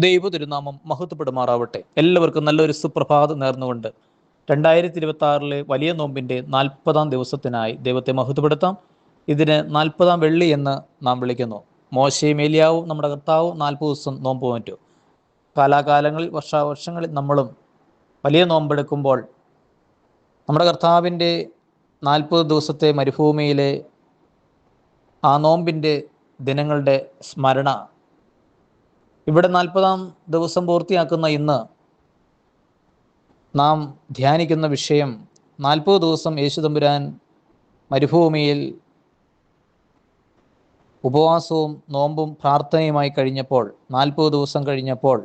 ദൈവ തിരുനാമം മഹത്വപ്പെടുമാറാവട്ടെ. എല്ലാവർക്കും നല്ലൊരു സുപ്രഭാതം നേർന്നുകൊണ്ട് 2026 വലിയ നോമ്പിൻ്റെ 40-ാം ദിവസത്തിനായി ദൈവത്തെ മഹത്വപ്പെടുത്താം. ഇതിന് 40-ാം വെള്ളി എന്ന് നാം വിളിക്കുന്നു. മോശയും ഏലിയാവും നമ്മുടെ കർത്താവും 40 ദിവസം നോമ്പ് മാറ്റു. കാലാകാലങ്ങളിൽ വർഷാവർഷങ്ങളിൽ നമ്മളും വലിയ നോമ്പെടുക്കുമ്പോൾ നമ്മുടെ കർത്താവിൻ്റെ 40 ദിവസത്തെ മരുഭൂമിയിലെ ആ നോമ്പിൻ്റെ ദിനങ്ങളുടെ സ്മരണ ഇവിടെ 40-ാം ദിവസം പൂർത്തിയാക്കുന്ന ഇന്ന് നാം ധ്യാനിക്കുന്ന വിഷയം 40 ദിവസം യേശുതമ്പുരാൻ മരുഭൂമിയിൽ ഉപവാസവും നോമ്പും പ്രാർത്ഥനയുമായി കഴിഞ്ഞപ്പോൾ 40 ദിവസം കഴിഞ്ഞപ്പോൾ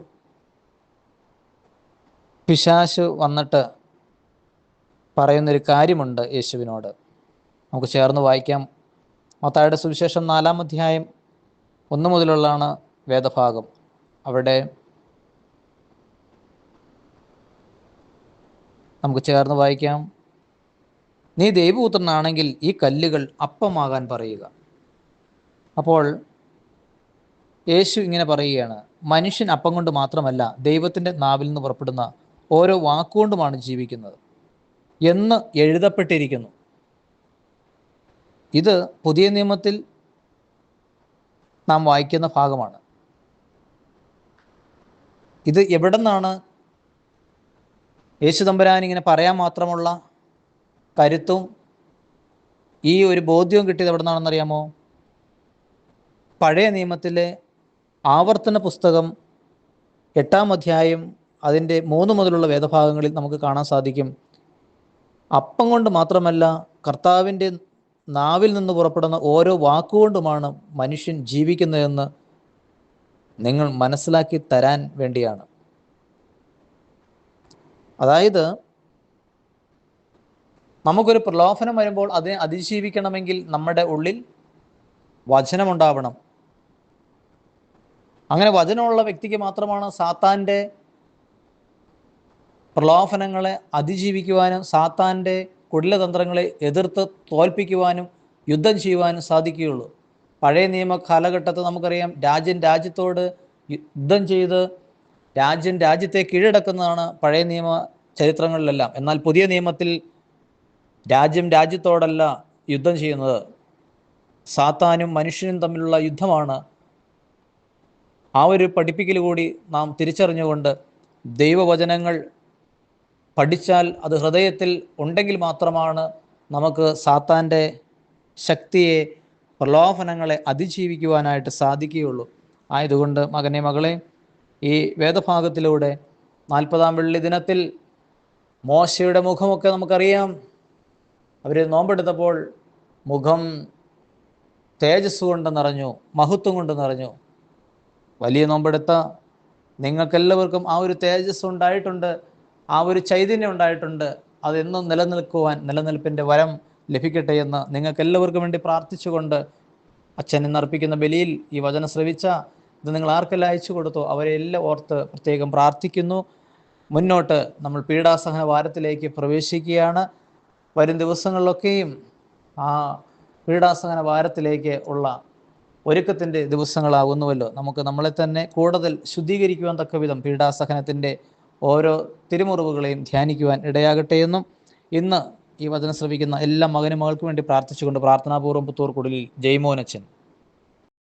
പിശാച് വന്നിട്ട് പറയുന്നൊരു കാര്യമുണ്ട് യേശുവിനോട്. നമുക്ക് ചേർന്ന് വായിക്കാം. മത്തായിയുടെ സുവിശേഷം 4-ാം അധ്യായം 1 മുതലുള്ളതാണ് വേദഭാഗം. അവിടെ നമുക്ക് ചേർന്ന് വായിക്കാം. നീ ദൈവപുത്രനാണെങ്കിൽ ഈ കല്ലുകൾ അപ്പമാകാൻ പറയുക. അപ്പോൾ യേശു ഇങ്ങനെ പറയുകയാണ്, മനുഷ്യൻ അപ്പം കൊണ്ട് മാത്രമല്ല ദൈവത്തിൻ്റെ നാവിൽ നിന്ന് പുറപ്പെടുന്ന ഓരോ വാക്കുകൊണ്ടുമാണ് ജീവിക്കുന്നത് എന്ന് എഴുതപ്പെട്ടിരിക്കുന്നു. ഇത് പുതിയ നിയമത്തിൽ നാം വായിക്കുന്ന ഭാഗമാണ്. ഇത് എവിടെ നിന്നാണ് യേശുതമ്പുരാൻ ഇങ്ങനെ പറയാൻ മാത്രമുള്ള കരുത്തും ഈ ഒരു ബോധ്യവും കിട്ടിയത് എവിടെ നിന്നാണെന്നറിയാമോ? പഴയ നിയമത്തിലെ ആവർത്തന പുസ്തകം 8-ാം അധ്യായം അതിൻ്റെ 3 മുതലുള്ള വേദഭാഗങ്ങളിൽ നമുക്ക് കാണാൻ സാധിക്കും. അപ്പം കൊണ്ട് മാത്രമല്ല കർത്താവിൻ്റെ നാവിൽ നിന്ന് പുറപ്പെടുന്ന ഓരോ വാക്കുകൊണ്ടുമാണ് മനുഷ്യൻ ജീവിക്കുന്നതെന്ന് നിങ്ങൾ മനസ്സിലാക്കി തരാൻ വേണ്ടിയാണ്. അതായത് നമുക്കൊരു പ്രലോഭനം വരുമ്പോൾ അതിനെ അതിജീവിക്കണമെങ്കിൽ നമ്മുടെ ഉള്ളിൽ വചനമുണ്ടാവണം. അങ്ങനെ വചനമുള്ള വ്യക്തിക്ക് മാത്രമാണ് സാത്താൻ്റെ പ്രലോഭനങ്ങളെ അതിജീവിക്കുവാനും സാത്താൻ്റെ കുടിലതന്ത്രങ്ങളെ എതിർത്ത് തോൽപ്പിക്കുവാനും യുദ്ധം ചെയ്യുവാനും സാധിക്കുകയുള്ളൂ. പഴയ നിയമ കാലഘട്ടത്തിൽ നമുക്കറിയാം, രാജ്യം രാജ്യത്തോട് യുദ്ധം ചെയ്ത് രാജ്യം രാജ്യത്തെ കീഴടക്കുന്നതാണ് പഴയ നിയമ ചരിത്രങ്ങളിലെല്ലാം. എന്നാൽ പുതിയ നിയമത്തിൽ രാജ്യം രാജ്യത്തോടല്ല യുദ്ധം ചെയ്യുന്നത്, സാത്താനും മനുഷ്യനും തമ്മിലുള്ള യുദ്ധമാണ്. ആ ഒരു പഠിപ്പിക്കൽ കൂടി നാം തിരിച്ചറിഞ്ഞുകൊണ്ട് ദൈവവചനങ്ങൾ പഠിച്ചാൽ അത് ഹൃദയത്തിൽ ഉണ്ടെങ്കിൽ മാത്രമാണ് നമുക്ക് സാത്താൻ്റെ ശക്തിയെ പ്രലോഭനങ്ങളെ അതിജീവിക്കുവാനായിട്ട് സാധിക്കുകയുള്ളൂ. ആയതുകൊണ്ട് മകനെ മകളെ, ഈ വേദഭാഗത്തിലൂടെ 40-ാം വെള്ളി ദിനത്തിൽ മോശയുടെ മുഖമൊക്കെ നമുക്കറിയാം. അവർ നോമ്പെടുത്തപ്പോൾ മുഖം തേജസ് കൊണ്ട് നിറഞ്ഞു, മഹത്വം കൊണ്ട് നിറഞ്ഞു. വലിയ നോമ്പെടുത്ത നിങ്ങൾക്കെല്ലാവർക്കും ആ ഒരു തേജസ് ഉണ്ടായിട്ടുണ്ട്, ആ ഒരു ചൈതന്യം ഉണ്ടായിട്ടുണ്ട്. അതെന്നും നിലനിൽപ്പിൻ്റെ വരം ലഭിക്കട്ടെ എന്ന് നിങ്ങൾക്കെല്ലാവർക്കും വേണ്ടി പ്രാർത്ഥിച്ചുകൊണ്ട് അച്ഛൻ ഇന്നർപ്പിക്കുന്ന ബലിയിൽ ഈ വചനം ശ്രവിച്ച ഇത് നിങ്ങൾ ആർക്കെല്ലാം അയച്ചു കൊടുത്തോ അവരെല്ലാം ഓർത്ത് പ്രത്യേകം പ്രാർത്ഥിക്കുന്നു. മുന്നോട്ട് നമ്മൾ പീഡാസഹന വാരത്തിലേക്ക് പ്രവേശിക്കുകയാണ്. വരും ദിവസങ്ങളിലൊക്കെയും ആ പീഡാസഹന വാരത്തിലേക്ക് ഉള്ള ഒരുക്കത്തിൻ്റെ ദിവസങ്ങളാകുന്നുവല്ലോ. നമുക്ക് നമ്മളെ തന്നെ കൂടുതൽ ശുദ്ധീകരിക്കുവാൻ തക്ക വിധം പീഡാസഹനത്തിൻ്റെ ഓരോ തിരുമുറിവുകളെയും ധ്യാനിക്കുവാൻ ഇടയാകട്ടെ എന്നും ഇന്ന് ഈ വചനം ശ്രവിക്കുന്ന എല്ലാ മകനും മകൾക്കും വേണ്ടി പ്രാർത്ഥിച്ചുകൊണ്ട് പ്രാർത്ഥനാപൂർവ്വം പുത്തൂർ കുടിലിൽ ജയ്മോനച്ചൻ.